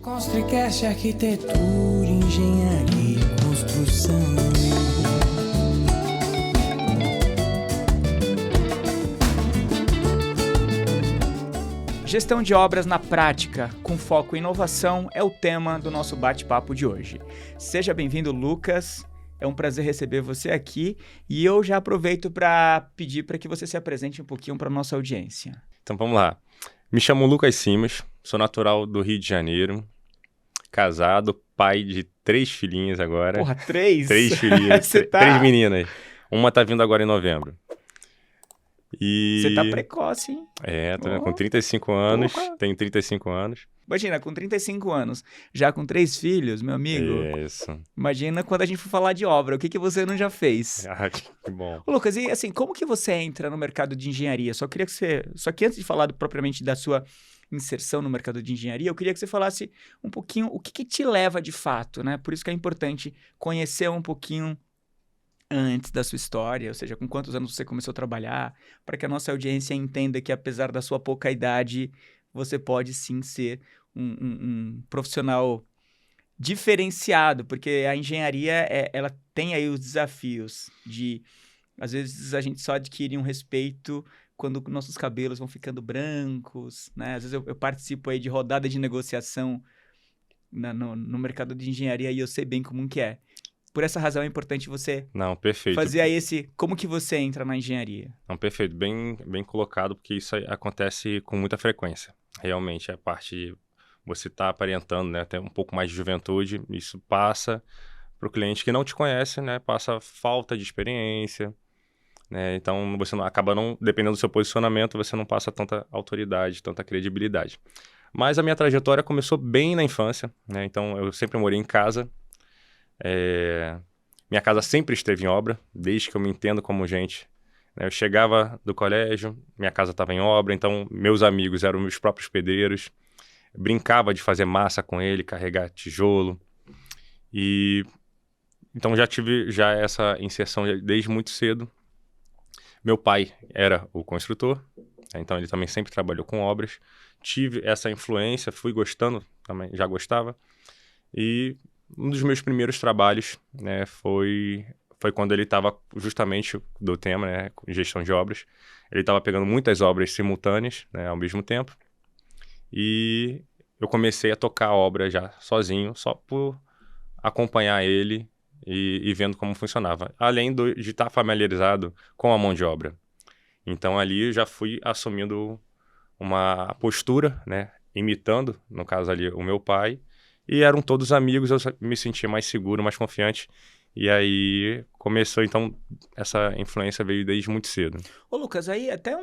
Construcast, arquitetura, engenharia e construção. Gestão de obras na prática, com foco em inovação, é o tema do nosso bate-papo de hoje. Seja bem-vindo, Lucas. É um prazer receber você aqui e eu já aproveito para pedir para que você se apresente um pouquinho para a nossa audiência. Então vamos lá. Me chamo Lucas Simas, sou natural do Rio de Janeiro, casado, pai de 3 filhinhas agora. Porra, 3? 3 filhinhas, Você tá... 3 meninas. Uma tá vindo agora em novembro. Você tá precoce, hein? Tô vendo, com 35 anos, Porra. tenho 35 anos. Imagina, com 35 anos, já com 3 filhos, meu amigo. Isso. Imagina quando a gente for falar de obra, o que você não já fez? Ah, que bom. Ô, Lucas, e assim, como que você entra no mercado de engenharia? Só que antes de falar propriamente da sua inserção no mercado de engenharia, eu queria que você falasse um pouquinho o que te leva de fato, né? Por isso que é importante conhecer um pouquinho antes da sua história, ou seja, com quantos anos você começou a trabalhar, para que a nossa audiência entenda que apesar da sua pouca idade, você pode sim ser um profissional diferenciado, porque a engenharia, ela tem aí os desafios de, às vezes, a gente só adquire um respeito quando nossos cabelos vão ficando brancos, né? Às vezes eu participo aí de rodada de negociação no mercado de engenharia e eu sei bem como que é. Por essa razão é importante você Perfeito. fazer aí como que você entra na engenharia. Não, perfeito. Bem colocado, porque isso aí acontece com muita frequência. Realmente, a parte de você tá aparentando, né, até um pouco mais de juventude, isso passa para o cliente que não te conhece, né, passa falta de experiência, né, então você acaba não, dependendo do seu posicionamento, você não passa tanta autoridade, tanta credibilidade. Mas a minha trajetória começou bem na infância, né, então eu sempre morei em casa. Minha casa sempre esteve em obra, desde que eu me entendo como gente. Eu chegava do colégio, minha casa estava em obra, então meus amigos eram meus próprios pedreiros. Brincava de fazer massa com ele, carregar tijolo. E então já tive essa inserção desde muito cedo. Meu pai era o construtor, então ele também sempre trabalhou com obras. Tive essa influência, fui gostando, também já gostava. E um dos meus primeiros trabalhos, né, foi quando ele estava justamente do tema, né, gestão de obras. Ele estava pegando muitas obras simultâneas, né, ao mesmo tempo. E eu comecei a tocar a obra já sozinho, só por acompanhar ele e vendo como funcionava. Além de estar familiarizado com a mão de obra. Então ali eu já fui assumindo uma postura, né, imitando, no caso ali, o meu pai. E eram todos amigos, eu me sentia mais seguro, mais confiante. E aí começou, então, essa influência veio desde muito cedo. Ô, Lucas, aí até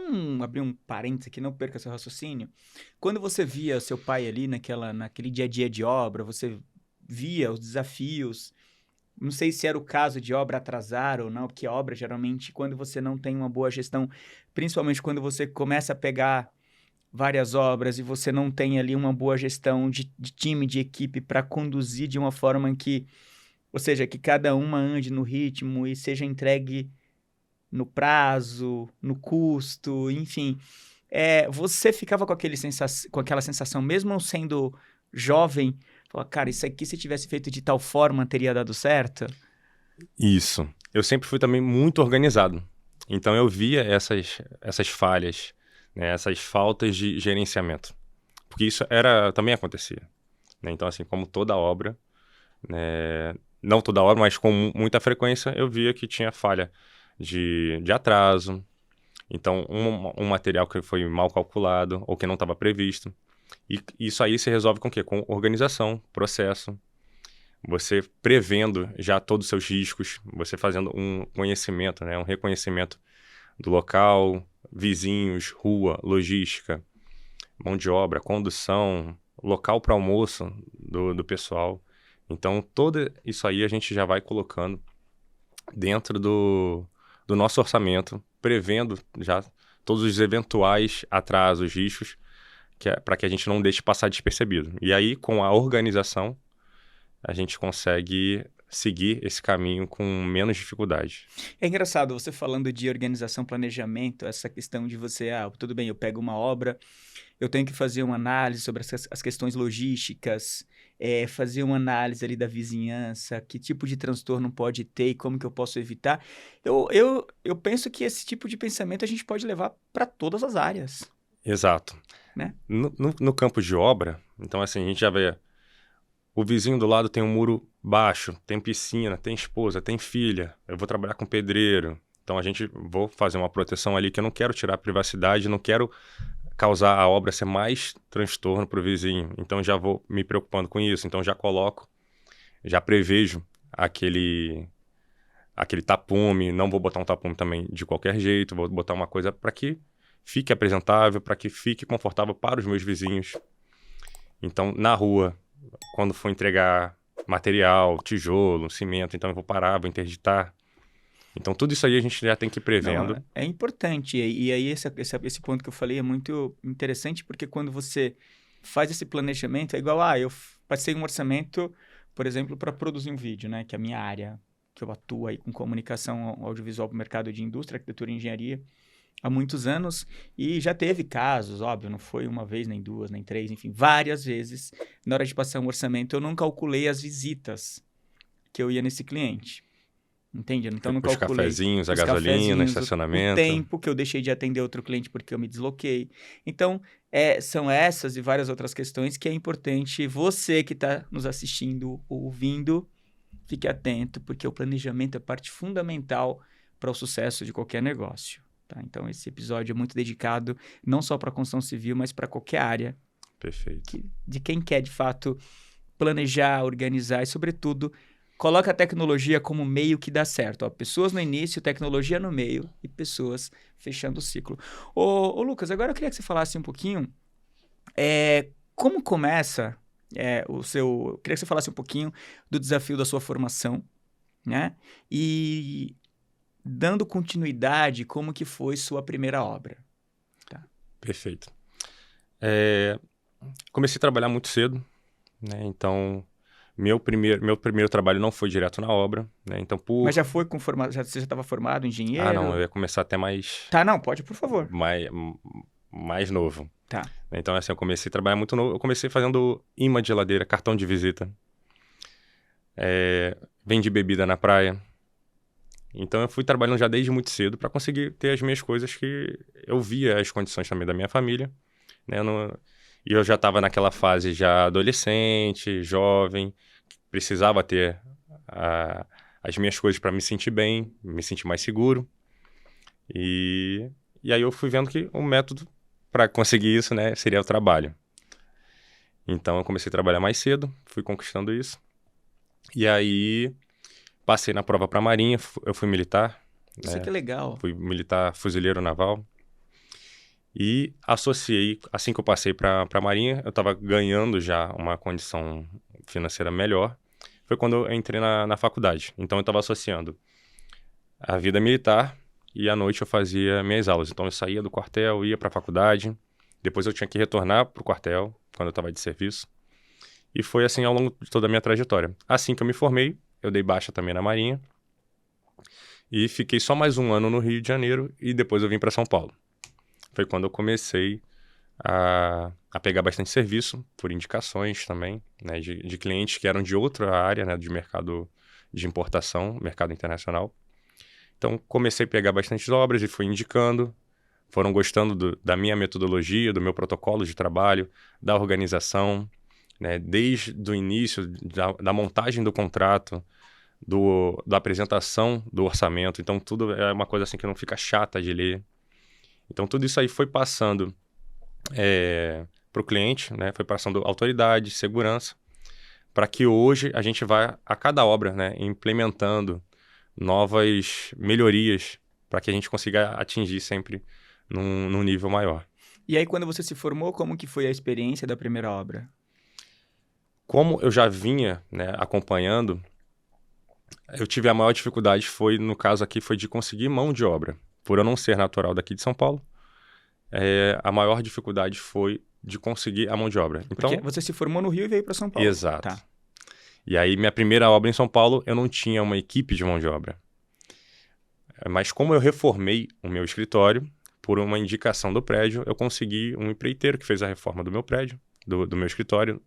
abrir um parênteses aqui, não perca seu raciocínio. Quando você via seu pai ali naquele dia a dia de obra, você via os desafios, não sei se era o caso de obra atrasar ou não, porque obra, geralmente, quando você não tem uma boa gestão, principalmente quando você começa a pegar várias obras e você não tem ali uma boa gestão de time, de equipe para conduzir de uma forma em que, ou seja, que cada uma ande no ritmo e seja entregue no prazo, no custo, enfim. Você ficava com aquela sensação, mesmo sendo jovem, falar, cara, isso aqui se tivesse feito de tal forma teria dado certo? Isso. Eu sempre fui também muito organizado. Então eu via essas falhas, né, essas faltas de gerenciamento. Porque isso também acontecia. Né? Então, assim, como toda obra, né, não toda obra, mas com muita frequência, eu via que tinha falha de atraso. Então, um material que foi mal calculado ou que não estava previsto. E isso aí se resolve com o quê? Com organização, processo. Você prevendo já todos os seus riscos, você fazendo um conhecimento, né, um reconhecimento do local, vizinhos, rua, logística, mão de obra, condução, local para almoço do pessoal. Então, tudo isso aí a gente já vai colocando dentro do nosso orçamento, prevendo já todos os eventuais atrasos, riscos, para que a gente não deixe passar despercebido. E aí, com a organização, a gente consegue seguir esse caminho com menos dificuldade. É engraçado, você falando de organização, planejamento, essa questão de você, tudo bem, eu pego uma obra, eu tenho que fazer uma análise sobre as questões logísticas, fazer uma análise ali da vizinhança, que tipo de transtorno pode ter e como que eu posso evitar. Eu penso que esse tipo de pensamento a gente pode levar para todas as áreas. Exato. Né? No campo de obra, então assim, a gente já vê, o vizinho do lado tem um muro baixo, tem piscina, tem esposa, tem filha, eu vou trabalhar com pedreiro, então vou fazer uma proteção ali que eu não quero tirar a privacidade, não quero causar a obra ser mais transtorno para o vizinho, então já vou me preocupando com isso, então já prevejo aquele tapume, não vou botar um tapume também de qualquer jeito, vou botar uma coisa para que fique apresentável, para que fique confortável para os meus vizinhos. Então, na rua, quando for entregar material, tijolo, cimento, então eu vou parar, vou interditar. Então, tudo isso aí a gente já tem que ir prevendo. Não, é importante. E aí, esse ponto que eu falei é muito interessante, porque quando você faz esse planejamento, é igual, eu passei um orçamento, por exemplo, para produzir um vídeo, né? Que é a minha área, que eu atuo aí com comunicação audiovisual para o mercado de indústria, arquitetura e engenharia, há muitos anos, e já teve casos, óbvio, não foi uma vez, nem duas, nem três, enfim, várias vezes, na hora de passar um orçamento, eu não calculei as visitas que eu ia nesse cliente. Entende? Então, não calculei os cafezinhos, a gasolina, estacionamento. O tempo que eu deixei de atender outro cliente porque eu me desloquei. Então, são essas e várias outras questões que é importante você que está nos assistindo, ouvindo, fique atento, porque o planejamento é parte fundamental para o sucesso de qualquer negócio. Tá? Então, esse episódio é muito dedicado não só para a construção civil, mas para qualquer área. Perfeito. De quem quer, de fato, planejar, organizar e, sobretudo, coloca a tecnologia como meio que dá certo. Ó, pessoas no início, tecnologia no meio e pessoas fechando o ciclo. Ô Lucas, agora eu queria que você falasse um pouquinho como começa eu queria que você falasse um pouquinho do desafio da sua formação, né? E dando continuidade, como que foi sua primeira obra. Tá. Perfeito. Comecei a trabalhar muito cedo, né? Então, meu primeiro trabalho não foi direto na obra, né? Então, Mas já foi você já estava formado, engenheiro? Ah, não, eu ia começar até mais... Tá, não, pode, por favor. Mais novo. Tá. Então, assim, eu comecei a trabalhar muito novo. Eu comecei fazendo imã de geladeira, cartão de visita. Vendi bebida na praia. Então, eu fui trabalhando já desde muito cedo para conseguir ter as minhas coisas que eu via as condições também da minha família, né? E eu já estava naquela fase já adolescente, jovem, que precisava ter as minhas coisas para me sentir bem, me sentir mais seguro. E aí eu fui vendo que o método para conseguir isso, né, seria o trabalho. Então, eu comecei a trabalhar mais cedo, fui conquistando isso. E aí... Passei na prova para a Marinha, eu fui militar. Isso que é legal. Fui militar fuzileiro naval. E associei, assim que eu passei para a Marinha, eu estava ganhando já uma condição financeira melhor. Foi quando eu entrei na faculdade. Então, eu estava associando a vida militar e à noite eu fazia minhas aulas. Então, eu saía do quartel, ia para a faculdade. Depois eu tinha que retornar para o quartel, quando eu estava de serviço. E foi assim ao longo de toda a minha trajetória. Assim que eu me formei, eu dei baixa também na Marinha e fiquei só mais um ano no Rio de Janeiro e depois eu vim para São Paulo. Foi quando eu comecei a pegar bastante serviço, por indicações também, né, de clientes que eram de outra área, né, de mercado de importação, mercado internacional. Então, comecei a pegar bastante obras e fui indicando, foram gostando da minha metodologia, do meu protocolo de trabalho, da organização, né, desde o início, da montagem do contrato, da apresentação do orçamento. Então, tudo é uma coisa assim que não fica chata de ler. Então, tudo isso aí foi passando para o cliente, né, foi passando autoridade, segurança, para que hoje a gente vá, a cada obra, né, implementando novas melhorias para que a gente consiga atingir sempre num nível maior. E aí, quando você se formou, como que foi a experiência da primeira obra? Como eu já vinha, né, acompanhando, eu tive a maior dificuldade, no caso aqui, foi de conseguir mão de obra. Por eu não ser natural daqui de São Paulo, a maior dificuldade foi de conseguir a mão de obra. Então, porque você se formou no Rio e veio para São Paulo. Exato. Tá. E aí, minha primeira obra em São Paulo, eu não tinha uma equipe de mão de obra. Mas como eu reformei o meu escritório, por uma indicação do prédio, eu consegui um empreiteiro que fez a reforma do meu prédio, do meu escritório.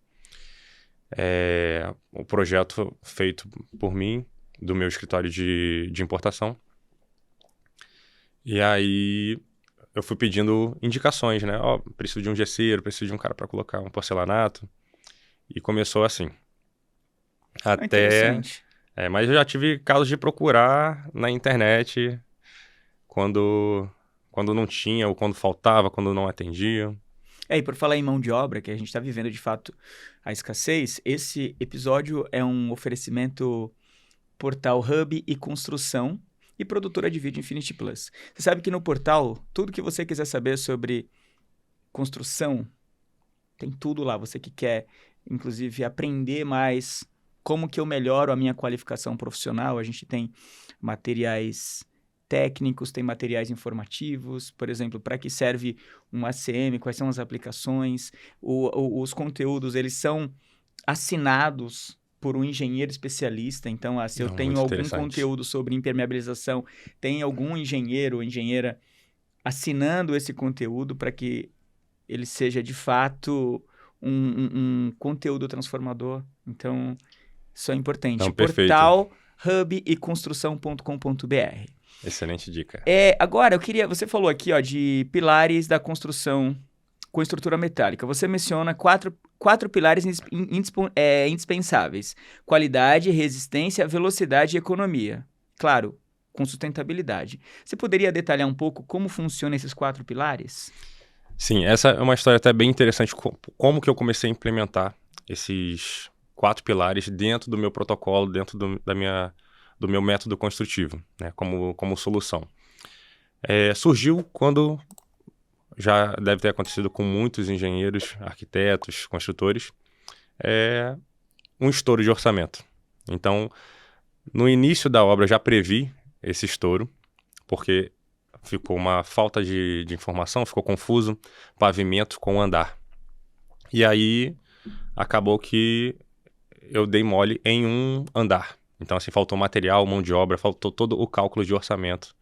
O projeto feito por mim, do meu escritório de importação. E aí eu fui pedindo indicações, né? Preciso de um gesseiro, preciso de um cara para colocar um porcelanato. E começou assim. Interessante. Mas eu já tive casos de procurar na internet quando não tinha, ou quando faltava, quando não atendia. E por falar em mão de obra, que a gente está vivendo de fato a escassez, esse episódio é um oferecimento Portal Hub e Construção e produtora de vídeo Infinity Plus. Você sabe que no portal, tudo que você quiser saber sobre construção, tem tudo lá. Você que quer, inclusive, aprender mais como que eu melhoro a minha qualificação profissional, a gente tem materiais técnicos, tem materiais informativos, por exemplo, para que serve um ACM, quais são as aplicações, os conteúdos, eles são assinados por um engenheiro especialista. Então, se eu tenho algum conteúdo sobre impermeabilização, tem algum engenheiro ou engenheira assinando esse conteúdo para que ele seja, de fato, um conteúdo transformador. Então, isso é importante. Não, perfeito. Portal Hub e Construção.com.br. Excelente dica. Agora, você falou aqui de pilares da construção com estrutura metálica. Você menciona quatro pilares indispensáveis: qualidade, resistência, velocidade e economia. Claro, com sustentabilidade. Você poderia detalhar um pouco como funcionam esses 4 pilares? Sim, essa é uma história até bem interessante, como que eu comecei a implementar esses 4 pilares dentro do meu protocolo, dentro do meu método construtivo, né, como solução. Surgiu quando, já deve ter acontecido com muitos engenheiros, arquitetos, construtores, um estouro de orçamento. Então, no início da obra eu já previ esse estouro, porque ficou uma falta de informação, ficou confuso, pavimento com andar. E aí, acabou que eu dei mole em um andar. Então, assim, faltou material, mão de obra, faltou todo o cálculo de orçamento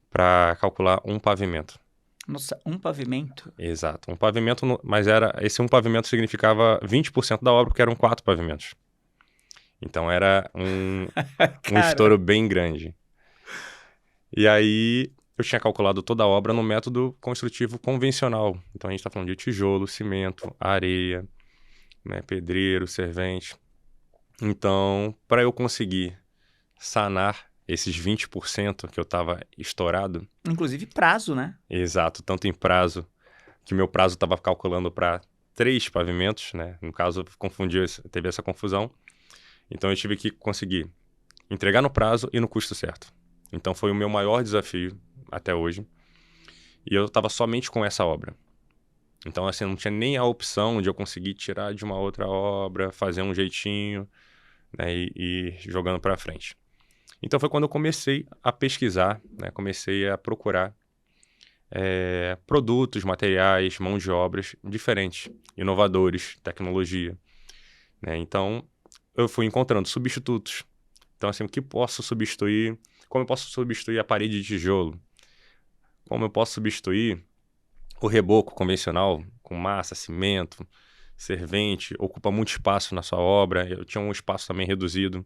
para calcular um pavimento. Nossa, um pavimento? Exato. Um pavimento, mas esse um pavimento significava 20% da obra, porque eram 4 pavimentos. Então, era um estouro bem grande. E aí, eu tinha calculado toda a obra no método construtivo convencional. Então, a gente está falando de tijolo, cimento, areia, né, pedreiro, servente. Então, para eu conseguir sanar esses 20% que eu estava estourado... Inclusive prazo, né? Exato, tanto em prazo, que meu prazo estava calculando para 3 pavimentos, né? No caso, teve essa confusão. Então, eu tive que conseguir entregar no prazo e no custo certo. Então, foi o meu maior desafio até hoje. E eu estava somente com essa obra. Então, assim, não tinha nem a opção de eu conseguir tirar de uma outra obra, fazer um jeitinho, né, e jogando para frente. Então, foi quando eu comecei a pesquisar, né, comecei a procurar produtos, materiais, mão de obras diferentes, inovadores, tecnologia, né? Então, eu fui encontrando substitutos. Então, assim, o que posso substituir? Como eu posso substituir a parede de tijolo? Como eu posso substituir o reboco convencional, com massa, cimento, servente, ocupa muito espaço na sua obra. Eu tinha um espaço também reduzido.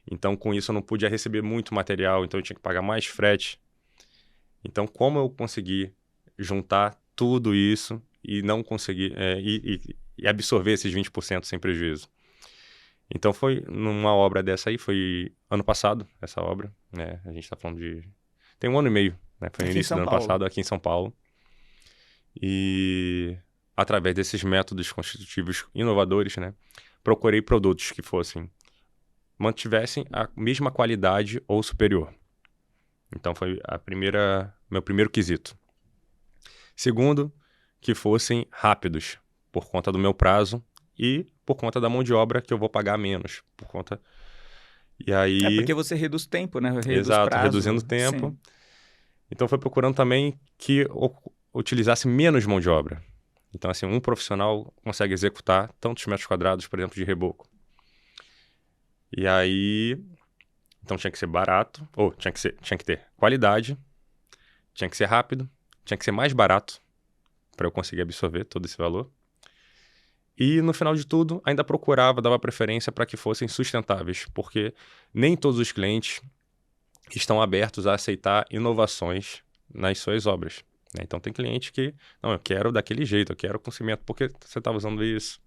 Então, com isso, eu não podia receber muito material, então eu tinha que pagar mais frete. Então, como eu consegui juntar tudo isso e não conseguir e absorver esses 20% sem prejuízo? Então, foi numa obra dessa aí, foi ano passado, essa obra, né? A gente está falando de... Tem 1 ano e meio, né? Foi no início do ano passado, aqui em São Paulo. E, através desses métodos construtivos inovadores, né? Procurei produtos que mantivessem a mesma qualidade ou superior. Então, foi meu primeiro quesito. Segundo, que fossem rápidos, por conta do meu prazo e por conta da mão de obra que eu vou pagar menos. E aí... porque você reduz tempo, né? Exato, prazo. reduzindo tempo. Sim. Então, foi procurando também que utilizasse menos mão de obra. Então, assim, um profissional consegue executar tantos metros quadrados, por exemplo, de reboco. E aí... Então, tinha que ser barato, ou tinha que ter qualidade, tinha que ser rápido tinha que ser mais barato para eu conseguir absorver todo esse valor. E, no final de tudo, ainda procurava, dava preferência para que fossem sustentáveis, porque nem todos os clientes estão abertos a aceitar inovações nas suas obras, né? Então, tem cliente que, não, eu quero daquele jeito, eu quero com cimento, porque você estava usando isso.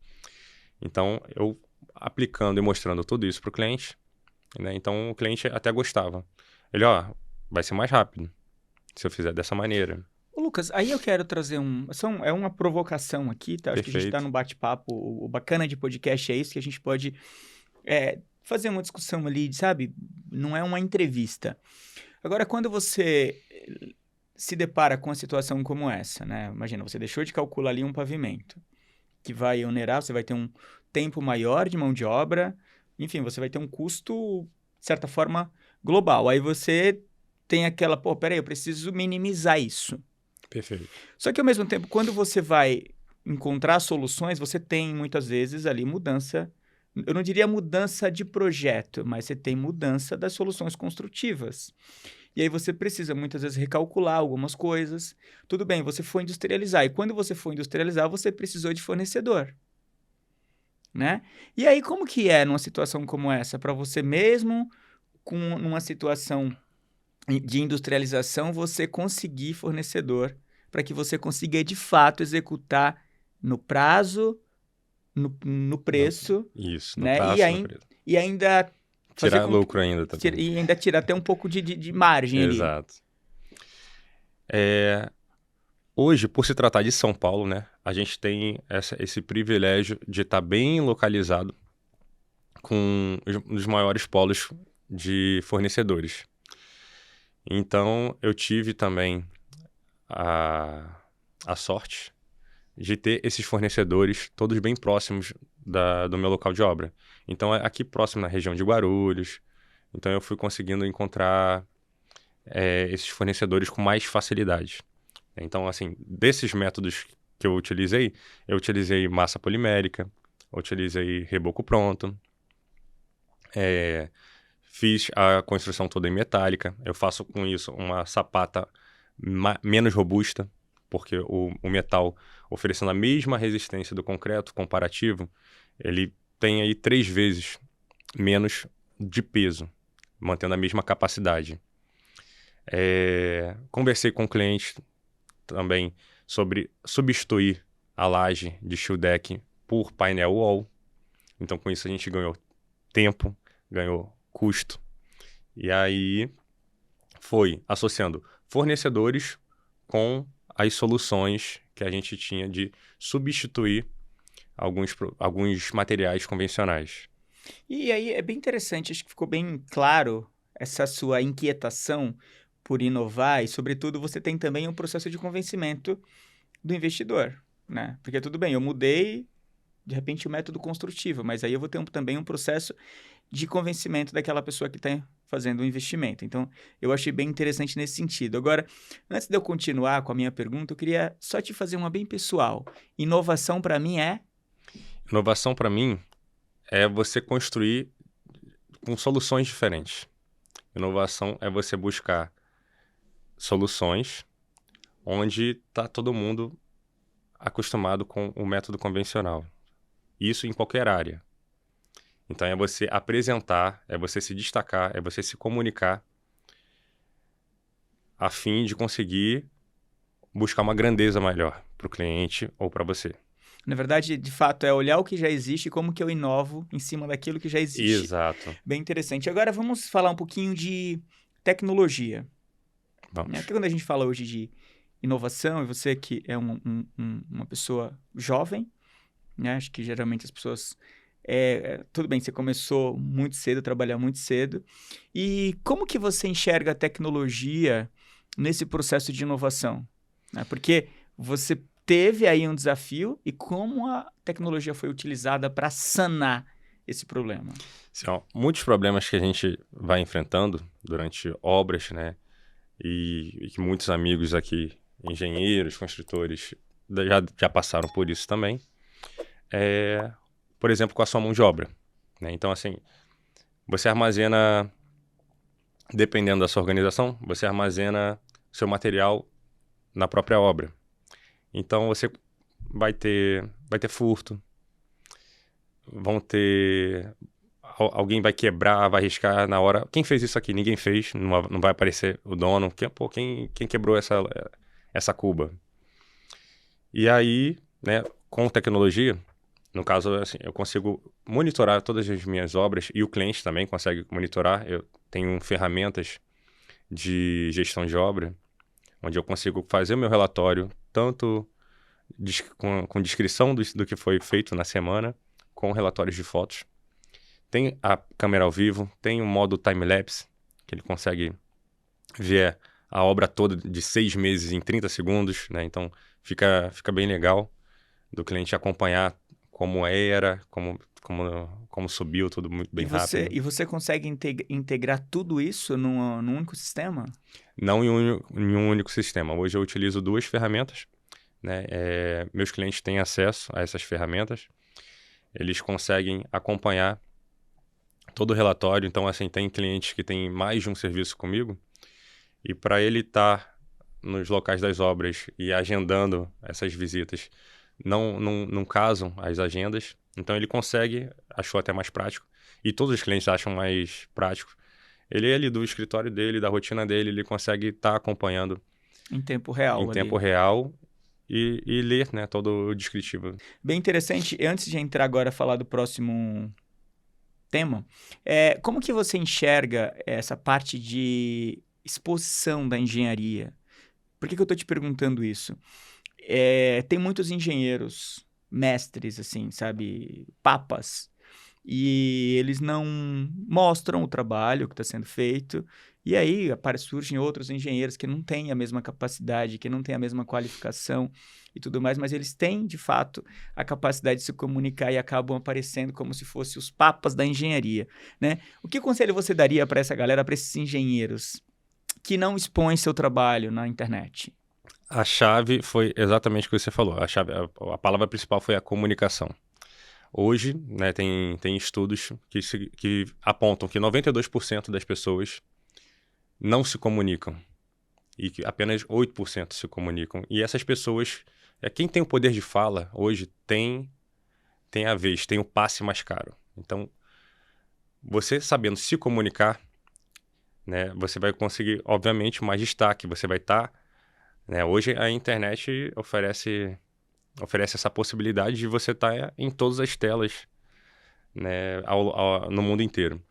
Então, eu aplicando e mostrando tudo isso para o cliente, né? Então, o cliente até gostava. Ele, ó, vai ser mais rápido se eu fizer dessa maneira. Ô, Lucas, aí eu quero trazer é uma provocação aqui, tá? Acho que a gente Perfeito. tá num bate-papo. O bacana de podcast é isso, que a gente pode fazer uma discussão ali, sabe? Não é uma entrevista. Agora, quando você se depara com uma situação como essa, né? Imagina, você deixou de calcular ali um pavimento, que vai onerar, você vai ter um tempo maior de mão de obra, enfim, você vai ter um custo, de certa forma, global. Aí você tem aquela, pô, peraí, eu preciso minimizar isso. Perfeito. Só que, ao mesmo tempo, quando você vai encontrar soluções, você tem, muitas vezes, ali mudança, eu não diria mudança de projeto, mas você tem mudança das soluções construtivas. E aí você precisa, muitas vezes, recalcular algumas coisas. Tudo bem, você foi industrializar. E quando você foi industrializar, você precisou de fornecedor, né? E aí, como que é numa situação como essa? Para você mesmo, numa situação de industrialização, você conseguir fornecedor para que você consiga, de fato, executar no prazo, no preço, Isso, no né? prazo, no preço. E ainda fazer Tirar lucro ainda também. e ainda tirar até um pouco de margem ali. Exato. Hoje, por se tratar de São Paulo, né, a gente tem esse privilégio de estar bem localizado com os maiores polos de fornecedores. Então, eu tive também a sorte de ter esses fornecedores todos bem próximos do meu local de obra. Então, aqui próximo na região de Guarulhos. Então, eu fui conseguindo encontrar esses fornecedores com mais facilidade. Então, assim, desses métodos que eu utilizei massa polimérica, utilizei reboco pronto, fiz a construção toda em metálica. Eu faço com isso uma sapata menos robusta, porque o metal, oferecendo a mesma resistência do concreto comparativo, ele tem aí 3 vezes menos de peso, mantendo a mesma capacidade. Conversei com o cliente também sobre substituir a laje de steel deck por painel wall. Então, com isso, a gente ganhou tempo, ganhou custo. E aí foi associando fornecedores com as soluções que a gente tinha de substituir alguns materiais convencionais. E aí é bem interessante, acho que ficou bem claro essa sua inquietação por inovar e, sobretudo, você tem também um processo de convencimento do investidor, né? Porque tudo bem, eu mudei, de repente, o método construtivo, mas aí eu vou ter também um processo de convencimento daquela pessoa que está fazendo o investimento. Então, eu achei bem interessante nesse sentido. Agora, antes de eu continuar com a minha pergunta, eu queria só te fazer uma bem pessoal. Inovação, para mim, é? Inovação, para mim, é você construir com soluções diferentes. Inovação é você buscar soluções onde está todo mundo acostumado com o método convencional. Isso em qualquer área. Então, é você apresentar, é você se destacar, é você se comunicar a fim de conseguir buscar uma grandeza maior para o cliente ou para você. Na verdade, de fato, é olhar o que já existe e como que eu inovo em cima daquilo que já existe. Exato. Bem interessante. Agora, vamos falar um pouquinho de tecnologia. Vamos. Porque quando a gente fala hoje de inovação, e você que é uma pessoa jovem, né? Acho que geralmente as pessoas... tudo bem, você começou muito cedo, a trabalhar muito cedo. E como que você enxerga a tecnologia nesse processo de inovação? Né? Porque você teve aí um desafio e como a tecnologia foi utilizada para sanar esse problema? Sim, muitos problemas que a gente vai enfrentando durante obras, né? E que muitos amigos aqui, engenheiros, construtores, já passaram por isso também. Por exemplo, com a sua mão de obra, né? Então, assim, você armazena, dependendo da sua organização, você armazena seu material na própria obra. Então, você vai ter furto, alguém vai quebrar, vai riscar na hora. Quem fez isso aqui? Ninguém fez, não vai aparecer o dono. Quem quebrou essa cuba? E aí, né, com tecnologia, no caso, assim, eu consigo monitorar todas as minhas obras e o cliente também consegue monitorar. Eu tenho ferramentas de gestão de obra, onde eu consigo fazer o meu relatório, tanto com descrição do que foi feito na semana, com relatórios de fotos. Tem a câmera ao vivo, tem o modo time-lapse, que ele consegue ver a obra toda de 6 meses em 30 segundos, né? Então, fica bem legal do cliente acompanhar como era, como subiu, tudo muito bem rápido. E você consegue integrar tudo isso num único sistema? Não em um único sistema. Hoje eu utilizo 2 ferramentas, né? Meus clientes têm acesso a essas ferramentas. Eles conseguem acompanhar todo o relatório. Então, assim, tem clientes que têm mais de um serviço comigo e para ele estar nos locais das obras e agendando essas visitas, não casam as agendas. Então, ele consegue, achou até mais prático, e todos os clientes acham mais prático. Ele ali do escritório dele, da rotina dele, ele consegue estar acompanhando em tempo real. Tempo real e ler, né, todo o descritivo. Bem interessante. Antes de entrar agora a falar do próximo tema, como que você enxerga essa parte de exposição da engenharia? Por que eu estou te perguntando isso? Tem muitos engenheiros mestres, assim, sabe, papas, e eles não mostram o trabalho que está sendo feito, e aí surgem outros engenheiros que não têm a mesma capacidade, que não têm a mesma qualificação e tudo mais, mas eles têm, de fato, a capacidade de se comunicar e acabam aparecendo como se fossem os papas da engenharia, né? O que conselho você daria para essa galera, para esses engenheiros que não expõem seu trabalho na internet? A chave foi exatamente o que você falou. A palavra principal foi a comunicação. Hoje, né, tem estudos que apontam que 92% das pessoas não se comunicam e que apenas 8% se comunicam. E essas pessoas, quem tem o poder de fala hoje tem a vez, tem o passe mais caro. Então, você sabendo se comunicar, né, você vai conseguir, obviamente, mais destaque. Você vai estar... né, hoje a internet oferece essa possibilidade de você estar em todas as telas, né, no mundo inteiro.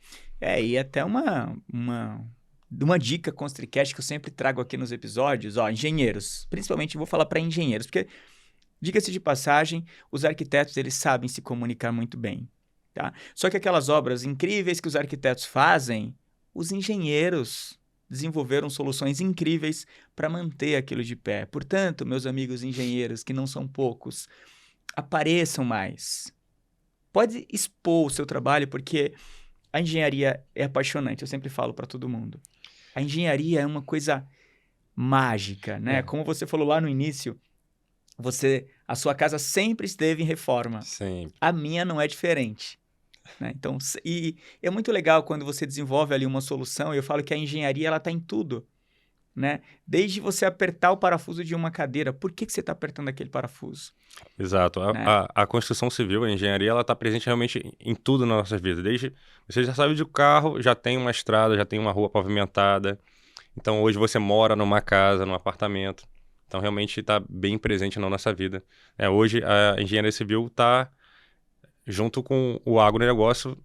E até uma dica Constricast que eu sempre trago aqui nos episódios, engenheiros, principalmente vou falar para engenheiros, porque, diga-se de passagem, os arquitetos eles sabem se comunicar muito bem, tá? Só que aquelas obras incríveis que os arquitetos fazem, os engenheiros desenvolveram soluções incríveis para manter aquilo de pé. Portanto, meus amigos engenheiros, que não são poucos, apareçam mais. Pode expor o seu trabalho, porque a engenharia é apaixonante, eu sempre falo para todo mundo. A engenharia é uma coisa mágica, né? Como você falou lá no início, a sua casa sempre esteve em reforma. Sim. A minha não é diferente. Né? Então, e é muito legal quando você desenvolve ali uma solução, e eu falo que a engenharia ela está em tudo, né? Desde você apertar o parafuso de uma cadeira, por que você está apertando aquele parafuso? Exato. Né? A construção civil, a engenharia, ela está presente realmente em tudo na nossa vida. Desde você já saiu de carro, já tem uma estrada, já tem uma rua pavimentada. Então, hoje você mora numa casa, num apartamento. Então, realmente está bem presente na nossa vida. Hoje, a engenharia civil está junto com o agronegócio,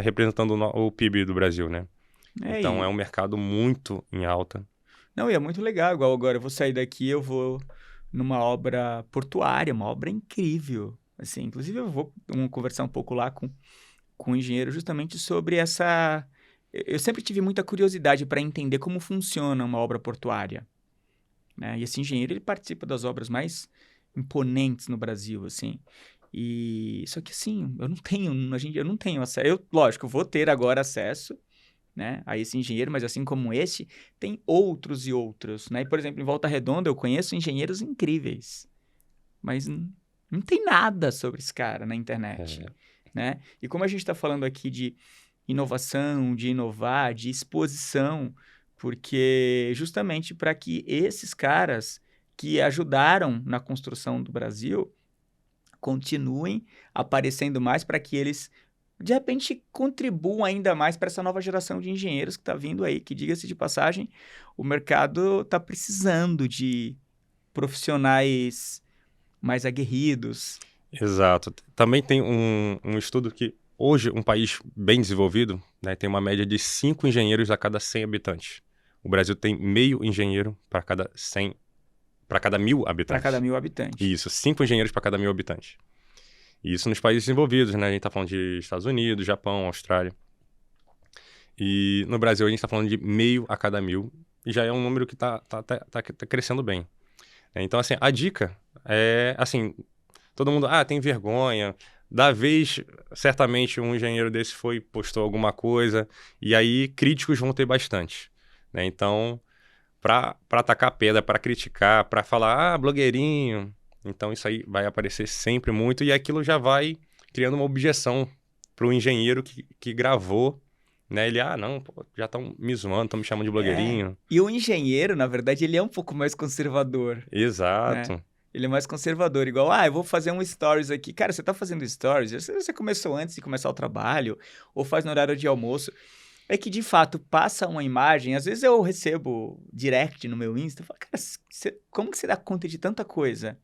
representando o PIB do Brasil, né? Então, é um mercado muito em alta. Não, e é muito legal. Igual agora, eu vou sair daqui, eu vou numa obra portuária, uma obra incrível. Assim, inclusive, eu vou conversar um pouco lá com o engenheiro justamente sobre essa... Eu sempre tive muita curiosidade para entender como funciona uma obra portuária. Né? E esse engenheiro, ele participa das obras mais imponentes no Brasil, assim. Só que assim, eu não tenho acesso. Lógico, eu vou ter agora acesso, né, a esse engenheiro, mas assim como esse, tem outros e outros, né? E, por exemplo, em Volta Redonda eu conheço engenheiros incríveis, mas não tem nada sobre esse cara na internet, né? E como a gente está falando aqui de inovação, de inovar, de exposição, porque justamente para que esses caras que ajudaram na construção do Brasil continuem aparecendo mais para que eles, de repente, contribuam ainda mais para essa nova geração de engenheiros que está vindo aí, que, diga-se de passagem, o mercado está precisando de profissionais mais aguerridos. Exato. Também tem um estudo que hoje um país bem desenvolvido, né, tem uma média de 5 engenheiros a cada 100 habitantes. O Brasil tem meio engenheiro para cada 1.000 habitantes. Para cada 1.000 habitantes. Isso, 5 engenheiros para cada 1.000 habitantes. Isso nos países desenvolvidos, né? A gente está falando de Estados Unidos, Japão, Austrália. E no Brasil a gente está falando de meio a cada 1.000. E já é um número que tá crescendo bem. Então, assim, a dica é, assim, todo mundo, tem vergonha. Da vez, certamente, um engenheiro desse postou alguma coisa. E aí, críticos vão ter bastante. Né? Então, para atacar pedra, para criticar, para falar, blogueirinho. Então, isso aí vai aparecer sempre muito. E aquilo já vai criando uma objeção para o engenheiro que gravou. Né? Ele, não, pô, já estão me zoando, estão me chamando de blogueirinho. E o engenheiro, na verdade, ele é um pouco mais conservador. Exato. Né? Ele é mais conservador, igual, eu vou fazer um stories aqui. Cara, você tá fazendo stories, você começou antes de começar o trabalho, ou faz no horário de almoço. É que, de fato, passa uma imagem, às vezes eu recebo direct no meu Insta, eu falo, cara, como que você dá conta de tanta coisa?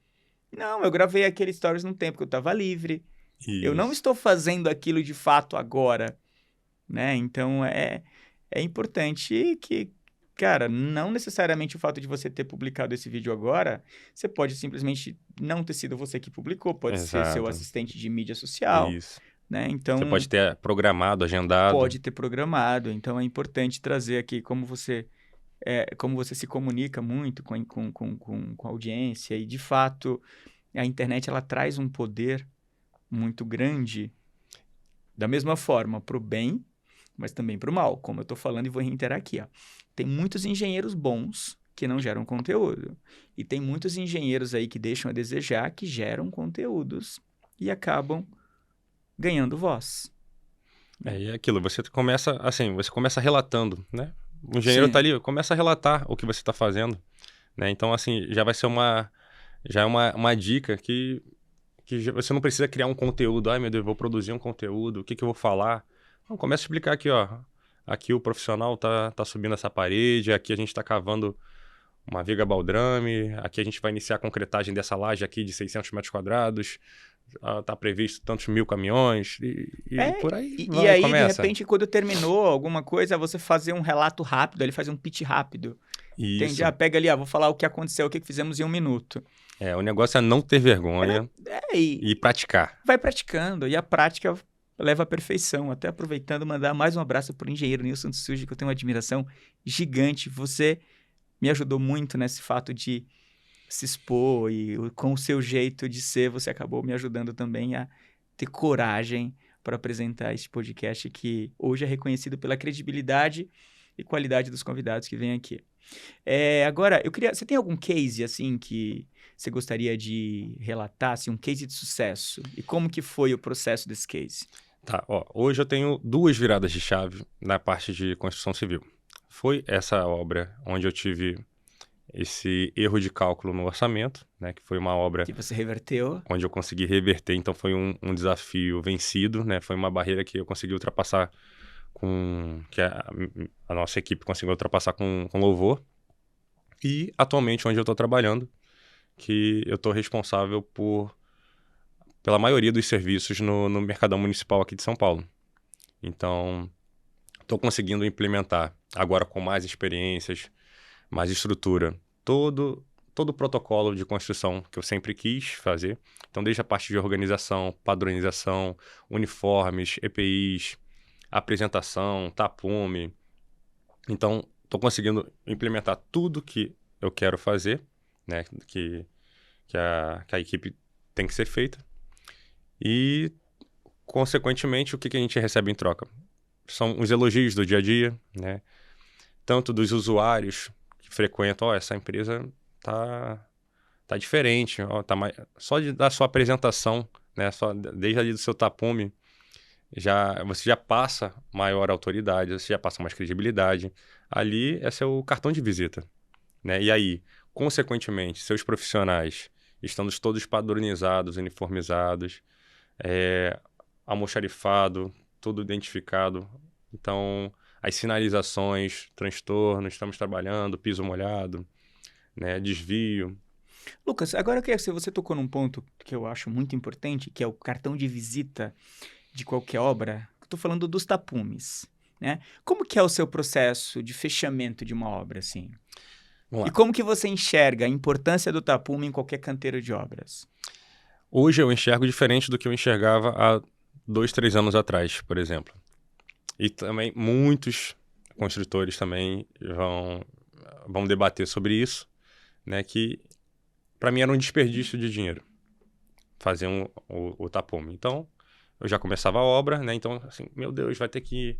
Não, eu gravei aquele stories num tempo que eu tava livre. Isso. Eu não estou fazendo aquilo de fato agora, né? Então, é importante que, cara, não necessariamente o fato de você ter publicado esse vídeo agora, você pode simplesmente não ter sido você que publicou, pode ser seu assistente de mídia social. Isso. Né? Então, você pode ter programado, agendado. Pode ter programado. Então, é importante trazer aqui como você se comunica muito com a audiência. E, de fato, a internet ela traz um poder muito grande, da mesma forma, para o bem, mas também para o mal. Como eu estou falando e vou reiterar aqui. Tem muitos engenheiros bons que não geram conteúdo. E tem muitos engenheiros aí que deixam a desejar, que geram conteúdos e acabam ganhando voz. E é aquilo, você começa relatando, né? O engenheiro tá ali, começa a relatar o que você está fazendo, né? Então, assim, já vai ser uma dica que você não precisa criar um conteúdo. Ai, meu Deus, eu vou produzir um conteúdo, o que eu vou falar? Não, começa a explicar aqui, aqui o profissional tá subindo essa parede, aqui a gente está cavando uma viga baldrame, aqui a gente vai iniciar a concretagem dessa laje aqui de 600 metros quadrados, tá previsto tantos 1.000 caminhões, e por aí e aí, começa. De repente, quando terminou alguma coisa, você fazer um relato rápido, ele faz um pitch rápido. Isso. Entende? Pega ali, vou falar o que aconteceu, o que fizemos em 1 minuto. O negócio é não ter vergonha e praticar. Vai praticando, e a prática leva à perfeição. Até aproveitando, mandar mais um abraço para o engenheiro Nilson Tsuji, que eu tenho uma admiração gigante. Você me ajudou muito nesse fato de se expor e com o seu jeito de ser, você acabou me ajudando também a ter coragem para apresentar este podcast que hoje é reconhecido pela credibilidade e qualidade dos convidados que vêm aqui. Agora, você tem algum case assim que você gostaria de relatar, assim, um case de sucesso? E como que foi o processo desse case? Tá, hoje eu tenho 2 viradas de chave na parte de construção civil. Foi essa obra onde eu tive esse erro de cálculo no orçamento, né, que foi uma obra... Que você reverteu. Onde eu consegui reverter, então foi um desafio vencido, né, foi uma barreira que eu consegui ultrapassar que a nossa equipe conseguiu ultrapassar com louvor. E atualmente onde eu estou trabalhando, que eu estou responsável pela maioria dos serviços no Mercadão Municipal aqui de São Paulo. Então, estou conseguindo implementar, agora com mais experiências, mais estrutura, todo o protocolo de construção que eu sempre quis fazer. Então, desde a parte de organização, padronização, uniformes, EPIs, apresentação, tapume. Então, estou conseguindo implementar tudo que eu quero fazer, né, que a equipe tem que ser feita. E, consequentemente, o que a gente recebe em troca? São os elogios do dia a dia, né? Tanto dos usuários que frequentam, essa empresa tá diferente, só da sua apresentação, né? Desde ali do seu tapume, você já passa maior autoridade, você já passa mais credibilidade. Ali é seu cartão de visita, né? E aí, consequentemente, seus profissionais estando todos padronizados, uniformizados, almoxarifado, tudo identificado. Então, as sinalizações, transtornos, estamos trabalhando, piso molhado, né, desvio. Lucas, agora eu queria que você tocou num ponto que eu acho muito importante, que é o cartão de visita de qualquer obra. Estou falando dos tapumes, né? Como que é o seu processo de fechamento de uma obra, assim? Vamos E lá. como que você enxerga a importância do tapume em qualquer canteiro de obras? Hoje eu enxergo diferente do que eu enxergava há 2, 3 anos atrás, por exemplo. E também muitos construtores também vão debater sobre isso, né? Que para mim era um desperdício de dinheiro fazer o tapume. Então, eu já começava a obra, né? Então, assim, meu Deus, vai ter que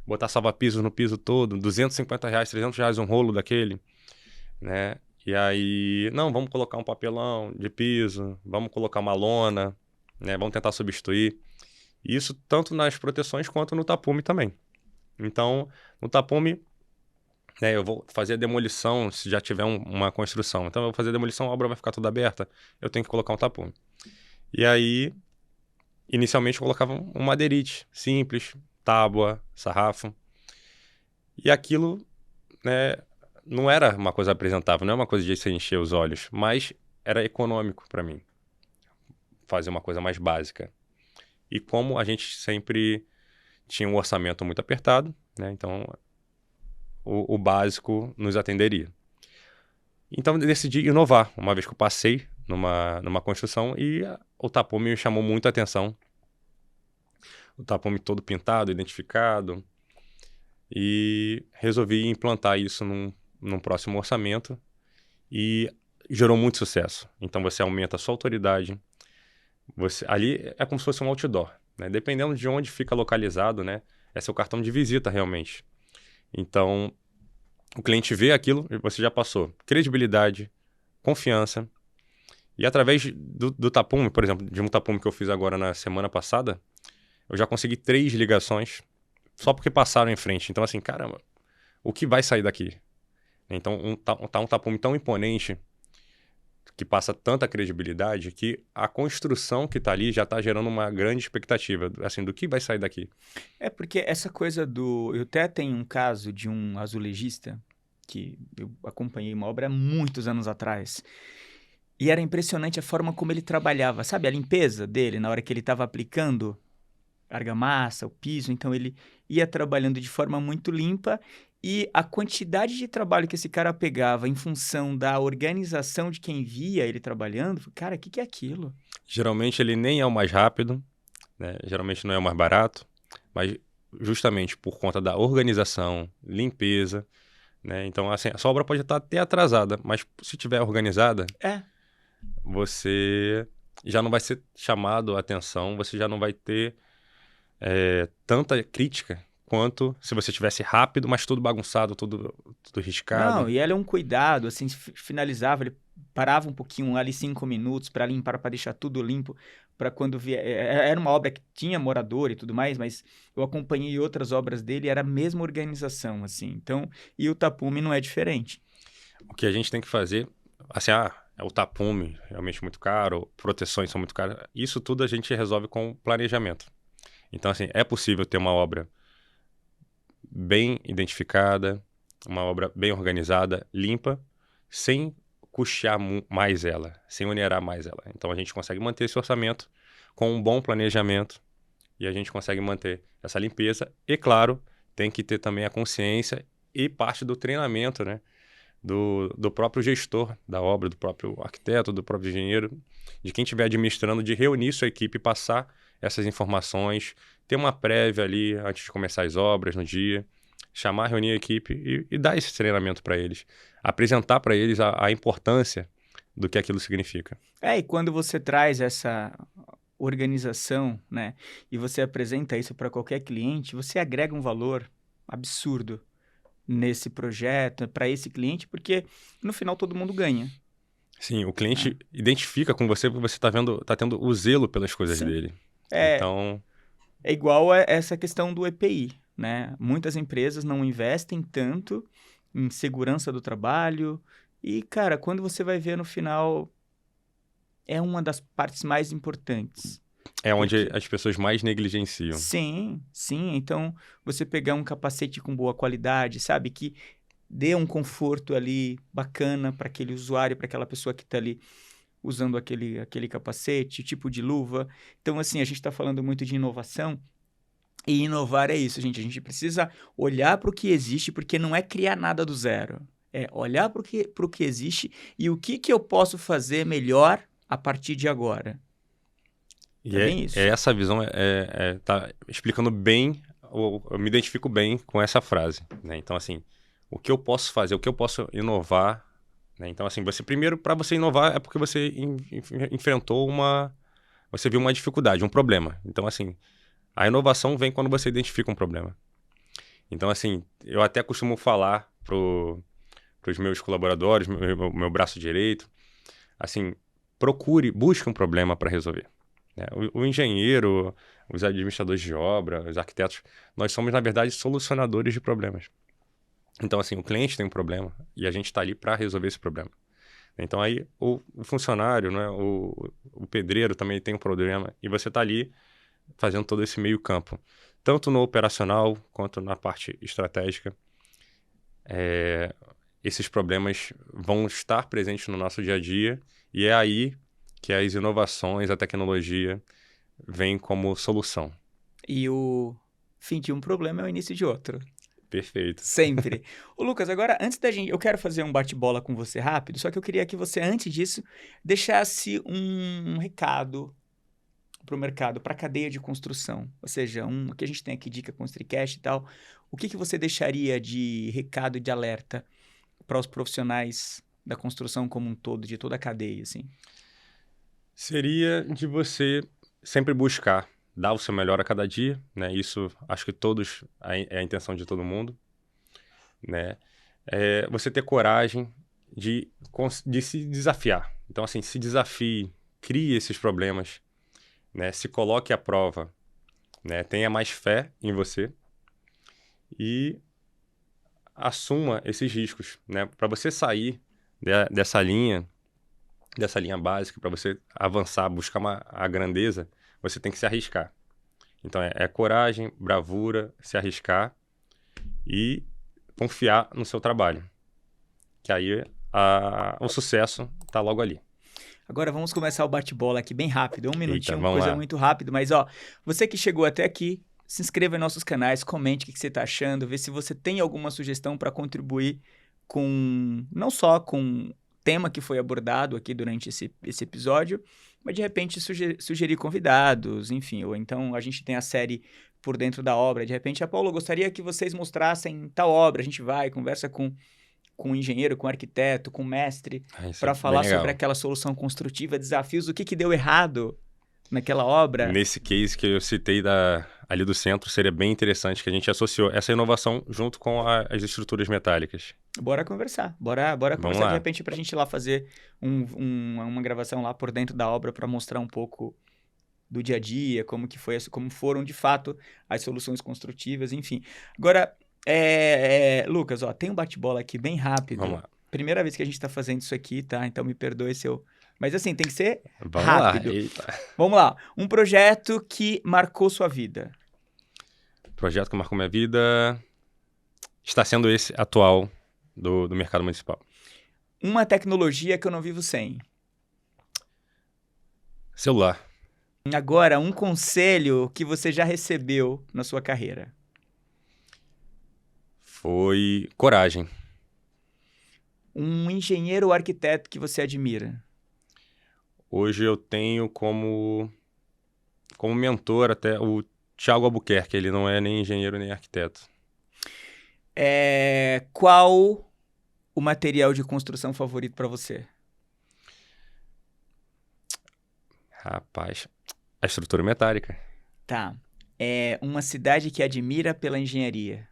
botar salva-piso no piso todo, R$250, R$300 um rolo daquele, né? E aí, não, vamos colocar um papelão de piso, vamos colocar uma lona, né? Vamos tentar substituir. Isso tanto nas proteções quanto no tapume também. Então, no tapume, né, eu vou fazer a demolição se já tiver uma construção. Então, eu vou fazer a demolição, a obra vai ficar toda aberta, eu tenho que colocar um tapume. E aí, inicialmente, eu colocava um madeirite simples, tábua, sarrafo. E aquilo, né, não era uma coisa apresentável, não é uma coisa de se encher os olhos, mas era econômico para mim fazer uma coisa mais básica. E como a gente sempre tinha um orçamento muito apertado, né, então o básico nos atenderia. Então eu decidi inovar, uma vez que eu passei numa construção e o tapume me chamou muito a atenção. O tapume todo pintado, identificado, e resolvi implantar isso num próximo orçamento e gerou muito sucesso. Então você aumenta a sua autoridade, ali é como se fosse um outdoor, né? Dependendo de onde fica localizado, né? É seu cartão de visita realmente. Então, o cliente vê aquilo e você já passou credibilidade, confiança. E através do tapume, por exemplo, de um tapume que eu fiz agora na semana passada, eu já consegui 3 ligações só porque passaram em frente. Então, assim, caramba, o que vai sair daqui? Então, um tapume tão imponente, que passa tanta credibilidade, que a construção que está ali já está gerando uma grande expectativa, assim, do que vai sair daqui. É porque essa coisa do... Eu até tenho um caso de um azulejista que eu acompanhei uma obra há muitos anos atrás. E era impressionante a forma como ele trabalhava. Sabe a limpeza dele na hora que ele estava aplicando a argamassa, o piso? Então ele ia trabalhando de forma muito limpa e a quantidade de trabalho que esse cara pegava em função da organização de quem via ele trabalhando, cara, o que é aquilo? Geralmente ele nem é o mais rápido, né? Geralmente não é o mais barato, mas justamente por conta da organização, limpeza, né? Então, assim, a sua obra pode estar até atrasada, mas se tiver organizada, você já não vai ser chamado a atenção, você já não vai ter tanta crítica quanto se você tivesse rápido, mas tudo bagunçado, tudo riscado. Não, e ela é um cuidado, assim, finalizava, ele parava um pouquinho ali 5 minutos para limpar, para deixar tudo limpo, para quando vier... Era uma obra que tinha morador e tudo mais, mas eu acompanhei outras obras dele, era a mesma organização, assim. Então, e o tapume não é diferente. O que a gente tem que fazer, assim, o tapume realmente muito caro, proteções são muito caras, isso tudo a gente resolve com planejamento. Então, assim, é possível ter uma obra bem identificada, uma obra bem organizada, limpa, sem custear mais ela, sem onerar mais ela. Então, a gente consegue manter esse orçamento com um bom planejamento e a gente consegue manter essa limpeza. E, claro, tem que ter também a consciência e parte do treinamento, né? Do próprio gestor da obra, do próprio arquiteto, do próprio engenheiro, de quem estiver administrando, de reunir sua equipe, passar essas informações, ter uma prévia ali antes de começar as obras no dia, chamar, reunir a equipe e dar esse treinamento para eles, apresentar para eles a importância do que aquilo significa. E quando você traz essa organização, né, e você apresenta isso para qualquer cliente, você agrega um valor absurdo nesse projeto, para esse cliente, porque no final todo mundo ganha. Sim, o cliente identifica com você porque você está tendo o zelo pelas coisas dele. Então... É igual a essa questão do EPI, né? Muitas empresas não investem tanto em segurança do trabalho, E, cara, quando você vai ver no final, é uma das partes mais importantes. É onde Porque- as pessoas mais negligenciam. Sim, sim. Então, você pegar um capacete com boa qualidade, sabe? Que dê um conforto ali bacana para aquele usuário, para aquela pessoa que está ali usando aquele capacete, tipo de luva. Então, assim, a gente está falando muito de inovação. E inovar é isso, gente. A gente precisa olhar para o que existe, porque não é criar nada do zero. É olhar para o que existe e o que eu posso fazer melhor a partir de agora. E É bem isso. essa visão tá explicando bem, eu me identifico bem com essa frase, né? Então, assim, o que eu posso fazer, o que eu posso inovar, né? Então, assim, primeiro, para você inovar é porque você enfrentou você viu uma dificuldade, um problema. Então, assim, a inovação vem quando você identifica um problema. Então, assim, eu até costumo falar pros meus colaboradores, meu braço direito, assim, busque um problema para resolver, né? O engenheiro, os administradores de obra, os arquitetos, nós somos, na verdade, solucionadores de problemas. Então, assim, o cliente tem um problema e a gente está ali para resolver esse problema. Então, aí, o funcionário, né, o pedreiro também tem um problema e você está ali fazendo todo esse meio campo, tanto no operacional quanto na parte estratégica. Esses problemas vão estar presentes no nosso dia a dia e é aí que as inovações, a tecnologia vem como solução. E o fim de um problema é o início de outro. Perfeito. Sempre. Ô, Lucas, agora, antes da gente. Eu quero fazer um bate-bola com você rápido, só que eu queria que você, antes disso, deixasse um recado para o mercado, para a cadeia de construção. Ou seja, que a gente tem aqui, dica Construcast e tal. O que você deixaria de recado, de alerta para os profissionais da construção como um todo, de toda a cadeia, assim? Seria de você sempre buscar dar o seu melhor a cada dia, né? Isso acho que é a intenção de todo mundo, né? Você ter coragem de se desafiar. Então, assim, se desafie, crie esses problemas, né? Se coloque à prova, né? Tenha mais fé em você e assuma esses riscos, né? Para você sair dessa linha básica, para você avançar, buscar a grandeza, você tem que se arriscar. Então, é coragem, bravura, se arriscar e confiar no seu trabalho. Que aí o sucesso está logo ali. Agora vamos começar o bate-bola aqui bem rápido, um minutinho, vamos coisa lá. muito rápido, mas ó, você que chegou até aqui, se inscreva em nossos canais, comente o que você está achando, vê se você tem alguma sugestão para contribuir com, não só com o tema que foi abordado aqui durante esse episódio, mas de repente sugerir convidados, enfim, ou então a gente tem a série Por Dentro da Obra, de repente, Paulo, eu gostaria que vocês mostrassem tal obra, a gente vai, conversa com o engenheiro, com o arquiteto, com o mestre, Isso para é falar bem legal. sobre aquela solução construtiva, desafios, o que deu errado naquela obra. Nesse case que eu citei ali do centro, seria bem interessante que a gente associou essa inovação junto com as estruturas metálicas. Bora conversar, bora conversar lá. de repente pra gente ir lá fazer uma gravação lá por dentro da obra para mostrar um pouco do dia a dia, como foram de fato as soluções construtivas, enfim. Agora, Lucas, ó, tem um bate-bola aqui bem rápido. Vamos lá. Primeira vez que a gente tá fazendo isso aqui, tá? Então me perdoe se eu... Mas assim, tem que ser Vamos rápido. lá. Eita. Vamos lá. Um projeto que marcou sua vida. O projeto que marcou minha vida está sendo esse atual do mercado municipal. Uma tecnologia que eu não vivo sem. Celular. Agora, um conselho que você já recebeu na sua carreira. Foi coragem. Um engenheiro ou arquiteto que você admira. Hoje eu tenho como mentor até o Thiago Albuquerque. Ele não é nem engenheiro nem arquiteto. Qual o material de construção favorito para você? Rapaz, a estrutura metálica. Tá. Uma cidade que admira pela engenharia.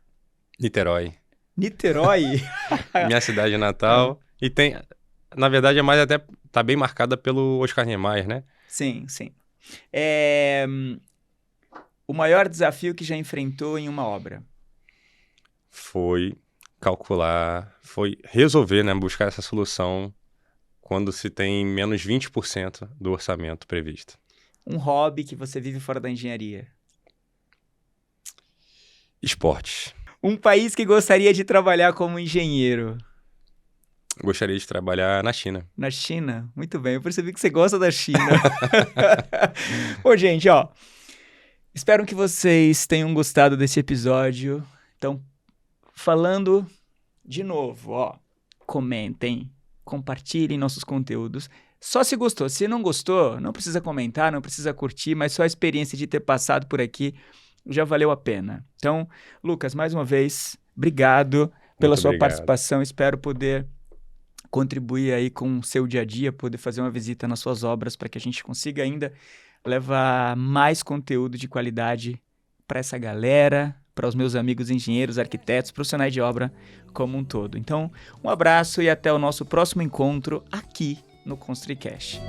Niterói. Niterói? Minha cidade natal. E tem... Na verdade, tá bem marcada pelo Oscar Niemeyer, né? Sim, sim. O maior desafio que já enfrentou em uma obra? Foi calcular, foi resolver, né, buscar essa solução quando se tem menos 20% do orçamento previsto. Um hobby que você vive fora da engenharia. Esportes. Um país que gostaria de trabalhar como engenheiro. Gostaria de trabalhar na China. Na China? Muito bem, eu percebi que você gosta da China. Bom, gente, ó. Espero que vocês tenham gostado desse episódio. Então, falando de novo, ó. Comentem, compartilhem nossos conteúdos. Só se gostou. Se não gostou, não precisa comentar, não precisa curtir, mas só a experiência de ter passado por aqui já valeu a pena. Então, Lucas, mais uma vez, obrigado pela Muito sua obrigado. participação. Espero poder contribuir aí com o seu dia a dia, poder fazer uma visita nas suas obras para que a gente consiga ainda levar mais conteúdo de qualidade para essa galera, para os meus amigos engenheiros, arquitetos, profissionais de obra como um todo. Então, um abraço e até o nosso próximo encontro aqui no ConstruiCast.